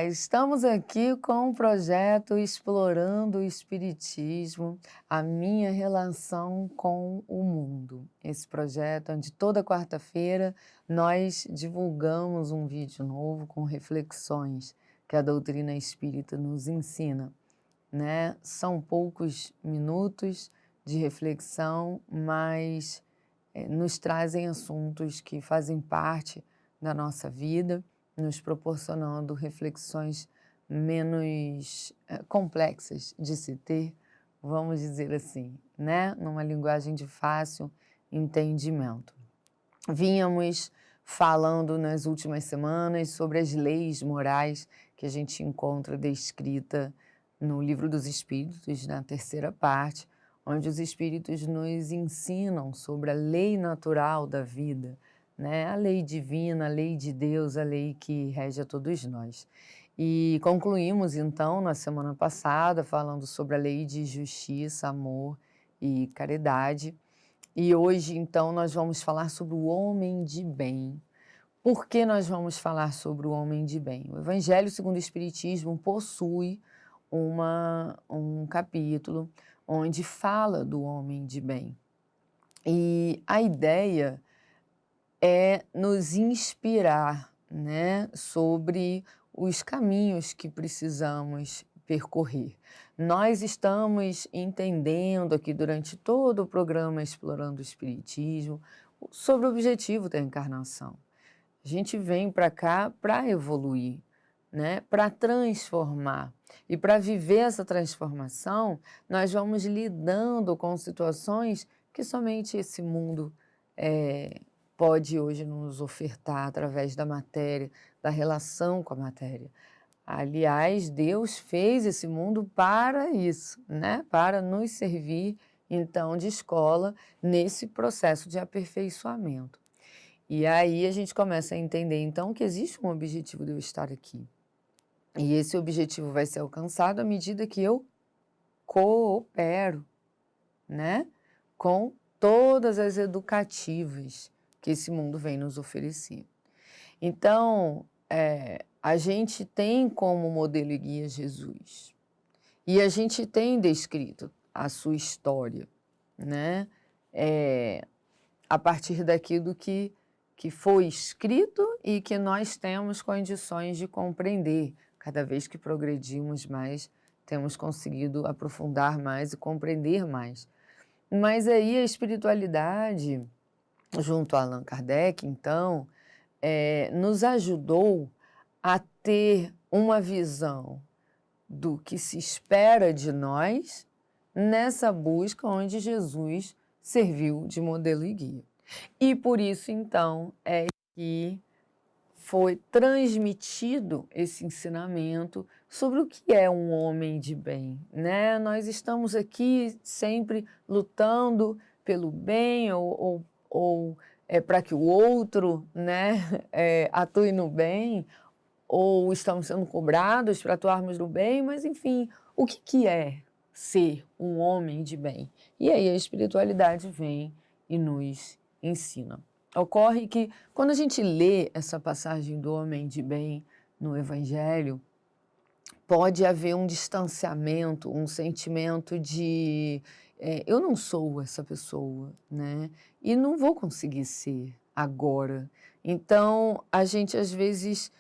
Estamos aqui com o projeto Explorando o Espiritismo, a minha relação com o mundo. Esse projeto onde toda quarta-feira nós divulgamos um vídeo novo com reflexões que a doutrina espírita nos ensina, né? São poucos minutos de reflexão, mas nos trazem assuntos que fazem parte da nossa vida, nos proporcionando reflexões menos complexas de se ter, vamos dizer assim, né? Numa linguagem de fácil entendimento. Vínhamos falando nas últimas semanas sobre as leis morais que a gente encontra descrita no Livro dos Espíritos, na terceira parte, onde os espíritos nos ensinam sobre a lei natural da vida, né? A lei divina, a lei de Deus, a lei que rege a todos nós. E concluímos, então, na semana passada, falando sobre a lei de justiça, amor e caridade. E hoje, então, nós vamos falar sobre o homem de bem. Por que nós vamos falar sobre o homem de bem? O Evangelho segundo o Espiritismo possui um capítulo onde fala do homem de bem. E a ideia é nos inspirar, né, sobre os caminhos que precisamos percorrer. Nós estamos entendendo aqui durante todo o programa Explorando o Espiritismo sobre o objetivo da encarnação. A gente vem para cá para evoluir, né, para transformar. E para viver essa transformação, nós vamos lidando com situações que somente esse mundo pode hoje nos ofertar através da matéria, da relação com a matéria. Aliás, Deus fez esse mundo para isso, né? Para nos servir, então, de escola nesse processo de aperfeiçoamento. E aí a gente começa a entender, então, que existe um objetivo de eu estar aqui. E esse objetivo vai ser alcançado à medida que eu coopero, né? Com todas as educativas que esse mundo vem nos oferecer. Então, a gente tem como modelo e guia Jesus. E a gente tem descrito a sua história, né? A partir daquilo que foi escrito e que nós temos condições de compreender. Cada vez que progredimos mais, temos conseguido aprofundar mais e compreender mais. Mas aí a espiritualidade, junto a Allan Kardec, então, nos ajudou a ter uma visão do que se espera de nós nessa busca onde Jesus serviu de modelo e guia. E por isso, então, é que foi transmitido esse ensinamento sobre o que é um homem de bem, né? Nós estamos aqui sempre lutando pelo bem ou para que o outro, né, atue no bem, ou estamos sendo cobrados para atuarmos no bem, mas enfim, o que é ser um homem de bem? E aí a espiritualidade vem e nos ensina. Ocorre que quando a gente lê essa passagem do homem de bem no Evangelho, pode haver um distanciamento, um sentimento de eu não sou essa pessoa, né? E não vou conseguir ser agora. Então, a gente às vezes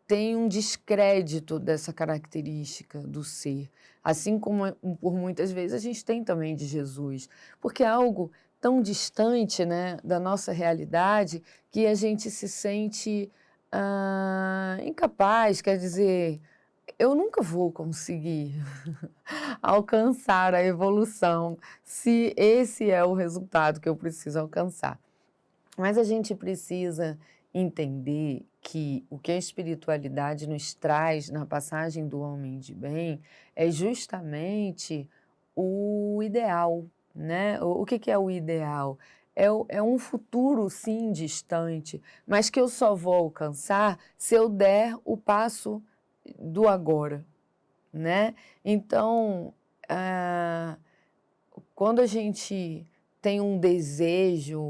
tem um descrédito dessa característica do ser, assim como por muitas vezes a gente tem também de Jesus, porque é algo tão distante, né, da nossa realidade que a gente se sente incapaz, quer dizer, eu nunca vou conseguir alcançar a evolução se esse é o resultado que eu preciso alcançar. Mas a gente precisa entender que o que a espiritualidade nos traz na passagem do homem de bem é justamente o ideal, né? O que é o ideal? É um futuro, sim, distante, mas que eu só vou alcançar se eu der o passo do agora, né? Então, quando a gente tem um desejo,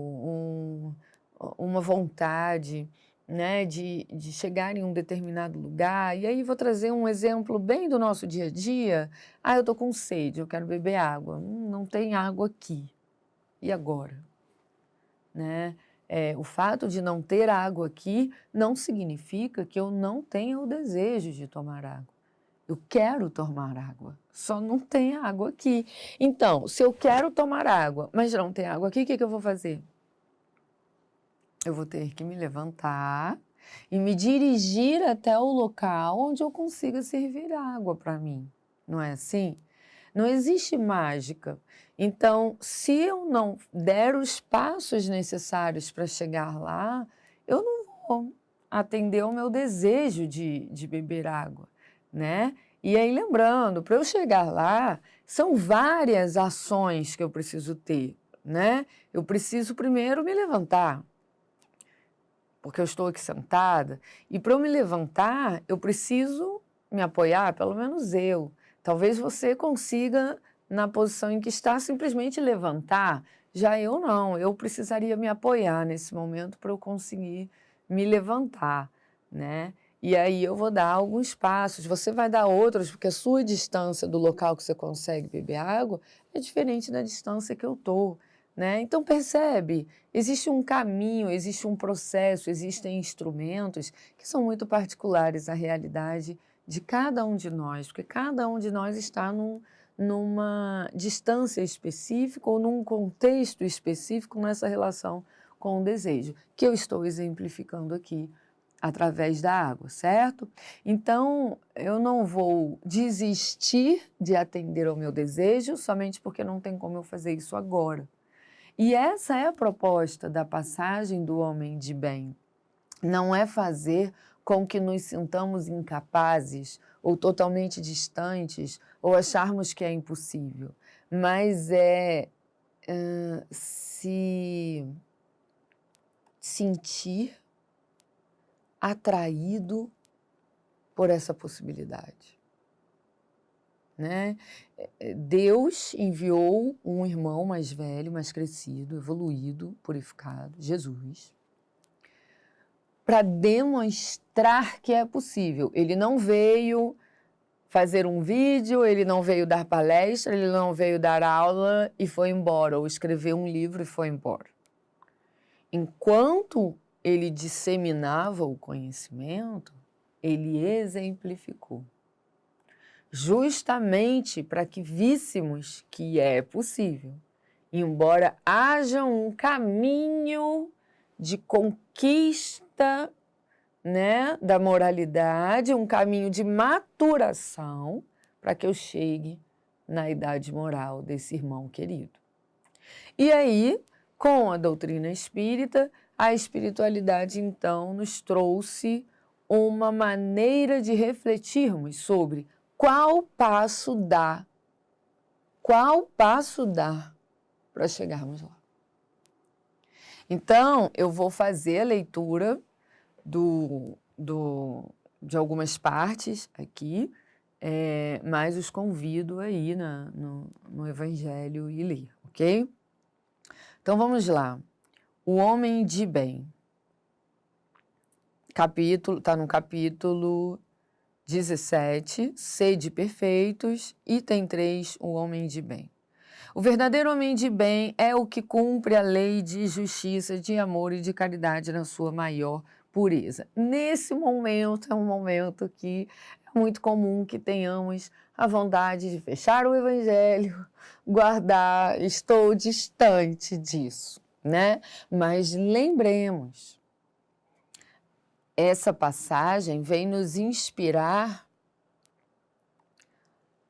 uma vontade né, de chegar em um determinado lugar, e aí vou trazer um exemplo bem do nosso dia a dia. Ah, eu estou com sede, eu quero beber água. Não tem água aqui. E agora? Né? O fato de não ter água aqui não significa que eu não tenha o desejo de tomar água. Eu quero tomar água, só não tem água aqui. Então, se eu quero tomar água, mas não tem água aqui, o que eu vou fazer? Eu vou ter que me levantar e me dirigir até o local onde eu consiga servir água para mim. Não é assim? Não existe mágica. Então, se eu não der os passos necessários para chegar lá, eu não vou atender ao meu desejo de beber água, né? E aí, lembrando, para eu chegar lá, são várias ações que eu preciso ter, né? Eu preciso primeiro me levantar, porque eu estou aqui sentada, e para eu me levantar, eu preciso me apoiar, pelo menos eu. Talvez você consiga, na posição em que está, simplesmente levantar. Já eu não, eu precisaria me apoiar nesse momento para eu conseguir me levantar, né? E aí eu vou dar alguns passos, você vai dar outros, porque a sua distância do local que você consegue beber água é diferente da distância que eu estou, né? Então percebe, existe um caminho, existe um processo, existem instrumentos que são muito particulares à realidade de cada um de nós, porque cada um de nós está numa distância específica ou num contexto específico nessa relação com o desejo, que eu estou exemplificando aqui através da água, certo? Então, eu não vou desistir de atender ao meu desejo somente porque não tem como eu fazer isso agora. E essa é a proposta da passagem do homem de bem. Não é fazer com que nos sintamos incapazes ou totalmente distantes ou acharmos que é impossível, mas é se sentir atraído por essa possibilidade, né? Deus enviou um irmão mais velho, mais crescido, evoluído, purificado, Jesus, para demonstrar que é possível. Ele não veio fazer um vídeo, ele não veio dar palestra, ele não veio dar aula e foi embora, ou escrever um livro e foi embora. Enquanto ele disseminava o conhecimento, ele exemplificou. Justamente para que víssemos que é possível, embora haja um caminho de conquista, né, da moralidade, um caminho de maturação para que eu chegue na idade moral desse irmão querido. E aí, com a doutrina espírita, a espiritualidade então nos trouxe uma maneira de refletirmos sobre qual passo dar para chegarmos lá. Então, eu vou fazer a leitura de algumas partes aqui, mas os convido aí no Evangelho e ler, ok? Então, vamos lá. O homem de bem. Está no capítulo 17, Sede perfeitos, item 3, o homem de bem. O verdadeiro homem de bem é o que cumpre a lei de justiça, de amor e de caridade na sua maior pureza. Nesse momento, é um momento que é muito comum que tenhamos a vontade de fechar o evangelho, guardar, estou distante disso, né? Mas lembremos, essa passagem vem nos inspirar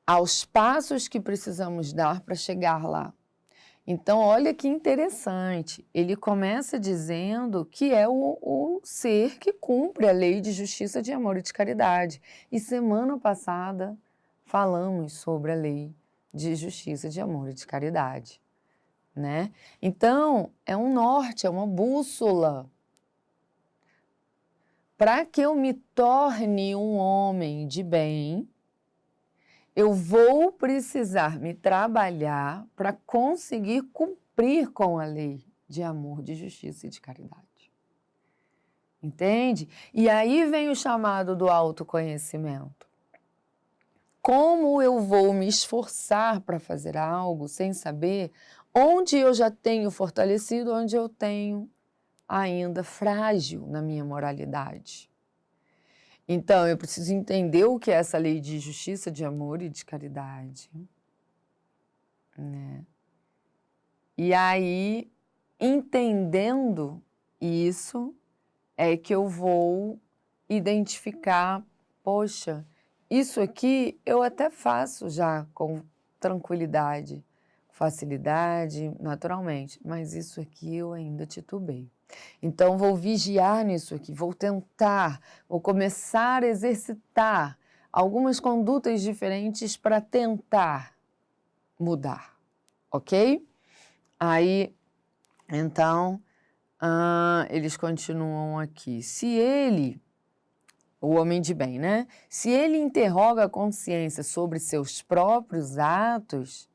aos passos que precisamos dar para chegar lá. Então, olha que interessante, ele começa dizendo que é o ser que cumpre a lei de justiça, de amor e de caridade. E semana passada falamos sobre a lei de justiça, de amor e de caridade, né? Então, é um norte, é uma bússola. Para que eu me torne um homem de bem, eu vou precisar me trabalhar para conseguir cumprir com a lei de amor, de justiça e de caridade. entende? E aí vem o chamado do autoconhecimento. Como eu vou me esforçar para fazer algo sem saber onde eu já tenho fortalecido, onde eu tenho ainda frágil na minha moralidade? Então, eu preciso entender o que é essa lei de justiça, de amor e de caridade, né? E aí, entendendo isso, é que eu vou identificar, poxa, isso aqui eu até faço já com tranquilidade, facilidade, naturalmente, mas isso aqui eu ainda titubeio. Então, vou vigiar nisso aqui, vou tentar, vou começar a exercitar algumas condutas diferentes para tentar mudar, ok? Aí, então, eles continuam aqui. Se ele, o homem de bem, né? Se ele interroga a consciência sobre seus próprios atos,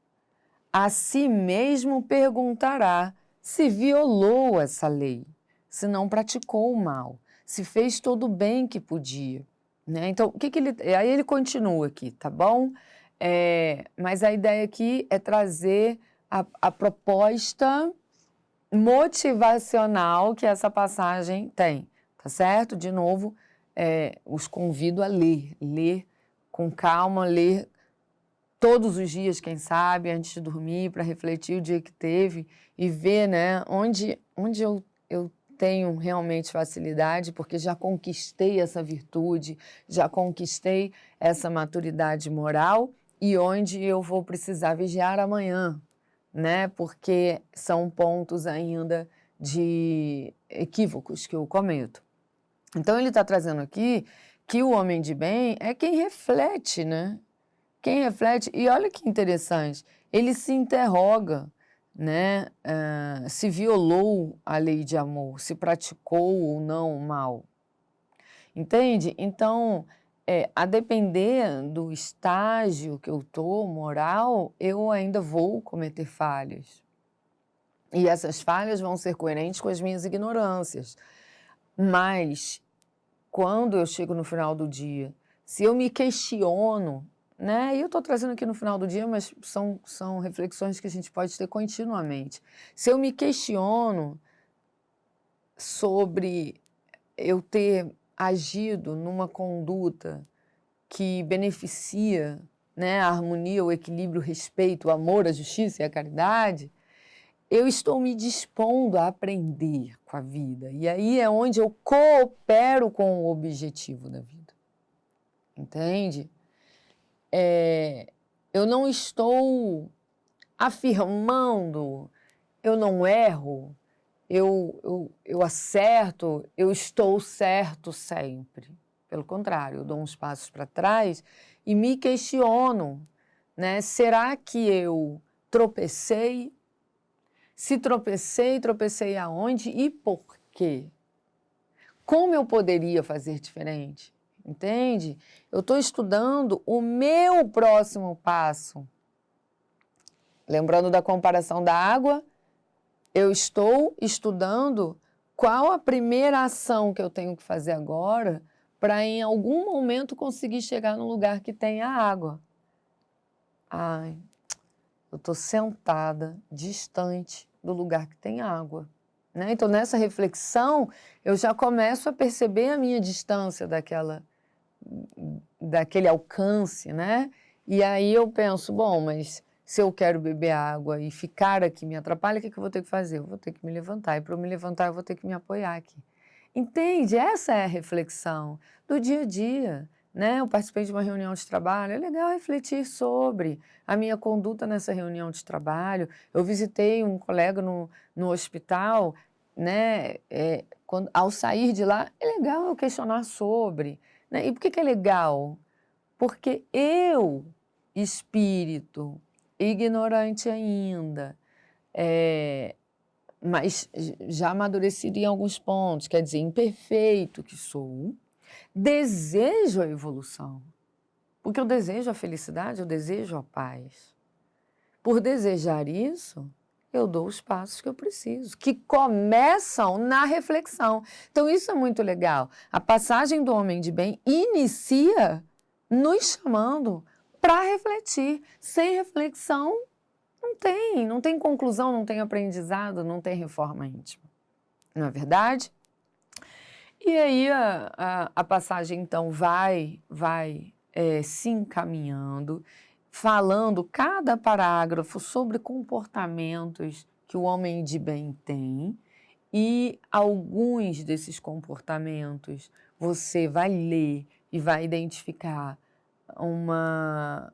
a si mesmo perguntará se violou essa lei, se não praticou o mal, se fez todo o bem que podia, né? Então, o que ele... Aí ele continua aqui, tá bom? Mas a ideia aqui é trazer a proposta motivacional que essa passagem tem, tá certo? De novo, os convido a ler com calma, ler todos os dias, quem sabe, antes de dormir, para refletir o dia que teve e ver, né, onde eu tenho realmente facilidade, porque já conquistei essa virtude, já conquistei essa maturidade moral e onde eu vou precisar vigiar amanhã, né, porque são pontos ainda de equívocos que eu cometo. Então, ele está trazendo aqui que o homem de bem é quem reflete, né? Quem reflete, e olha que interessante, ele se interroga, né, se violou a lei de amor, se praticou ou não o mal. Entende? Então, a depender do estágio que eu estou, moral, eu ainda vou cometer falhas. E essas falhas vão ser coerentes com as minhas ignorâncias. Mas, quando eu chego no final do dia, se eu me questiono, né? E eu estou trazendo aqui no final do dia, mas são reflexões que a gente pode ter continuamente. Se eu me questiono sobre eu ter agido numa conduta que beneficia, né, a harmonia, o equilíbrio, o respeito, o amor, a justiça e a caridade, eu estou me dispondo a aprender com a vida. E aí é onde eu coopero com o objetivo da vida. Entende? Eu não estou afirmando, eu não erro, eu acerto, eu estou certo sempre. Pelo contrário, eu dou uns passos para trás e me questiono, né? Será que eu tropecei? Se tropecei, tropecei aonde e por quê? Como eu poderia fazer diferente? Entende? Eu estou estudando o meu próximo passo. Lembrando da comparação da água, eu estou estudando qual a primeira ação que eu tenho que fazer agora para em algum momento conseguir chegar no lugar que tem a água. Ai, eu estou sentada, distante do lugar que tem água. Né? Então, nessa reflexão, eu já começo a perceber a minha distância daquele alcance, né? E aí eu penso, bom, mas se eu quero beber água e ficar aqui me atrapalha, o que eu vou ter que fazer? Eu vou ter que me levantar, e para eu me levantar eu vou ter que me apoiar aqui. Entende? Essa é a reflexão do dia a dia, né? Eu participei de uma reunião de trabalho, é legal refletir sobre a minha conduta nessa reunião de trabalho. Eu visitei um colega no hospital, né? Ao sair de lá, é legal eu questionar sobre, né? E por que é legal? Porque eu, espírito, ignorante ainda, mas já amadurecido em alguns pontos, quer dizer, imperfeito que sou, desejo a evolução. Porque eu desejo a felicidade, eu desejo a paz. Por desejar isso, eu dou os passos que eu preciso, que começam na reflexão. Então, isso é muito legal. A passagem do homem de bem inicia nos chamando para refletir. Sem reflexão, não tem conclusão, não tem aprendizado, não tem reforma íntima. Não é verdade? E aí a passagem, então, vai se encaminhando, falando cada parágrafo sobre comportamentos que o homem de bem tem, e alguns desses comportamentos você vai ler e vai identificar uma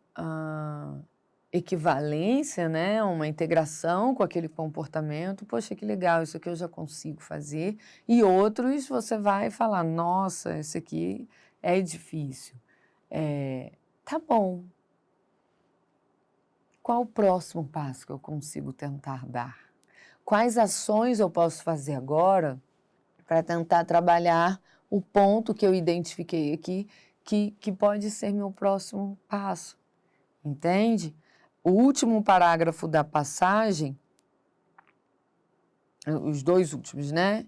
equivalência, né? Uma integração com aquele comportamento. Poxa, que legal, isso aqui eu já consigo fazer. E outros você vai falar, nossa, esse aqui é difícil. Tá bom. Qual o próximo passo que eu consigo tentar dar? Quais ações eu posso fazer agora para tentar trabalhar o ponto que eu identifiquei aqui, que pode ser meu próximo passo? Entende? O último parágrafo da passagem, os dois últimos, né?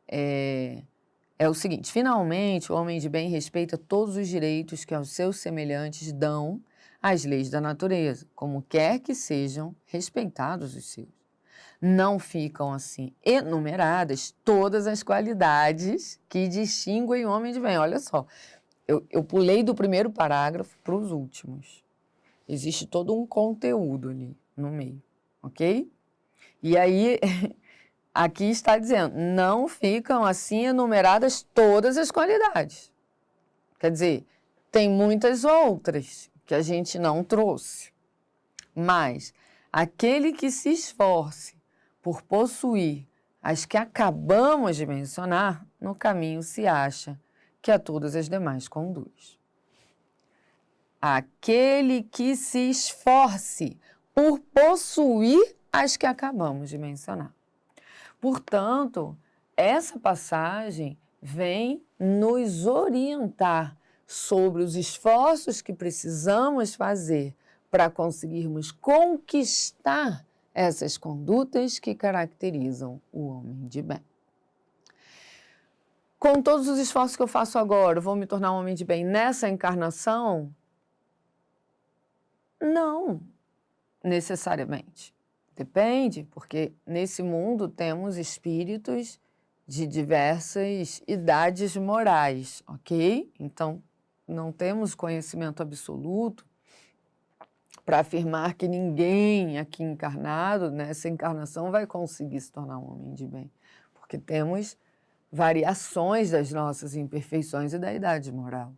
É o seguinte: finalmente, o homem de bem respeita todos os direitos que aos seus semelhantes dão as leis da natureza, como quer que sejam respeitados os seus. Não ficam, assim, enumeradas todas as qualidades que distinguem o homem de bem. Olha só, eu pulei do primeiro parágrafo para os últimos. Existe todo um conteúdo ali no meio, ok? E aí, aqui está dizendo, não ficam assim enumeradas todas as qualidades. Quer dizer, tem muitas outras que a gente não trouxe. Mas aquele que se esforce por possuir as que acabamos de mencionar, no caminho se acha que a todas as demais conduz. Aquele que se esforce por possuir as que acabamos de mencionar. Portanto, essa passagem vem nos orientar sobre os esforços que precisamos fazer para conseguirmos conquistar essas condutas que caracterizam o homem de bem. Com todos os esforços que eu faço agora, eu vou me tornar um homem de bem nessa encarnação? Não, necessariamente. Depende, porque nesse mundo temos espíritos de diversas idades morais, ok? Então, não temos conhecimento absoluto para afirmar que ninguém aqui encarnado, nessa encarnação, vai conseguir se tornar um homem de bem, porque temos variações das nossas imperfeições e da idade moral.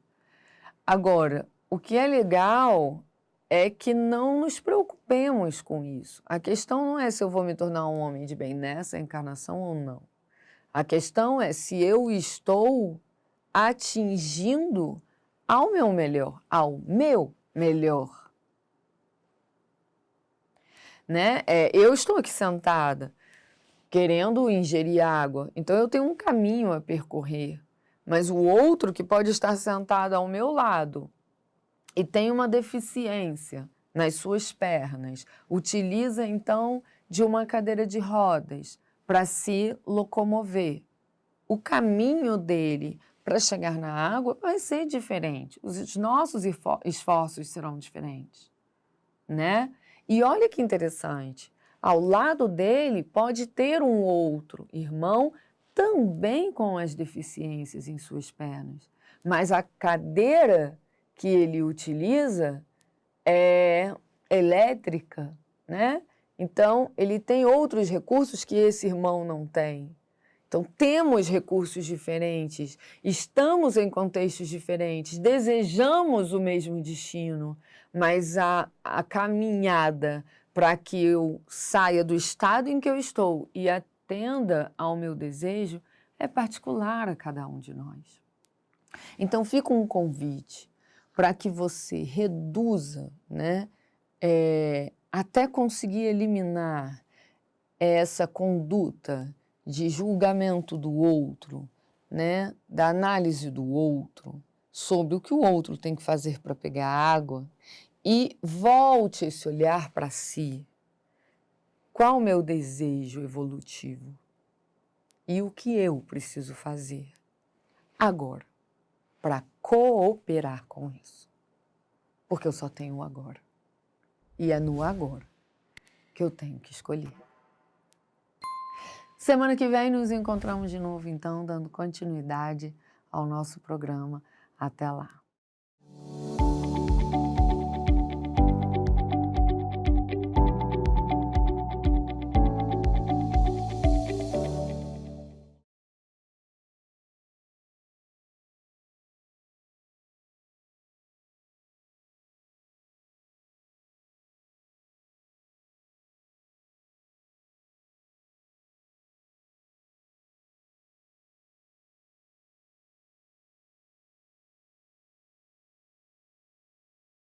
Agora, o que é legal é que não nos preocupemos com isso. A questão não é se eu vou me tornar um homem de bem nessa encarnação ou não. A questão é se eu estou atingindo ao meu melhor, Né? Eu estou aqui sentada, querendo ingerir água, então eu tenho um caminho a percorrer, mas o outro que pode estar sentado ao meu lado e tem uma deficiência nas suas pernas, utiliza então de uma cadeira de rodas para se locomover. O caminho dele para chegar na água vai ser diferente, os nossos esforços serão diferentes, né? E olha que interessante, ao lado dele pode ter um outro irmão também com as deficiências em suas pernas, mas a cadeira que ele utiliza é elétrica, né? Então, ele tem outros recursos que esse irmão não tem. Então, temos recursos diferentes, estamos em contextos diferentes, desejamos o mesmo destino, mas a caminhada para que eu saia do estado em que eu estou e atenda ao meu desejo é particular a cada um de nós. Então, fica um convite para que você reduza, né, até conseguir eliminar essa conduta de julgamento do outro, né, da análise do outro, sobre o que o outro tem que fazer para pegar água, e volte esse olhar para si. Qual o meu desejo evolutivo? E o que eu preciso fazer agora para cooperar com isso? Porque eu só tenho o agora. E é no agora que eu tenho que escolher. Semana que vem nos encontramos de novo, então, dando continuidade ao nosso programa. Até lá!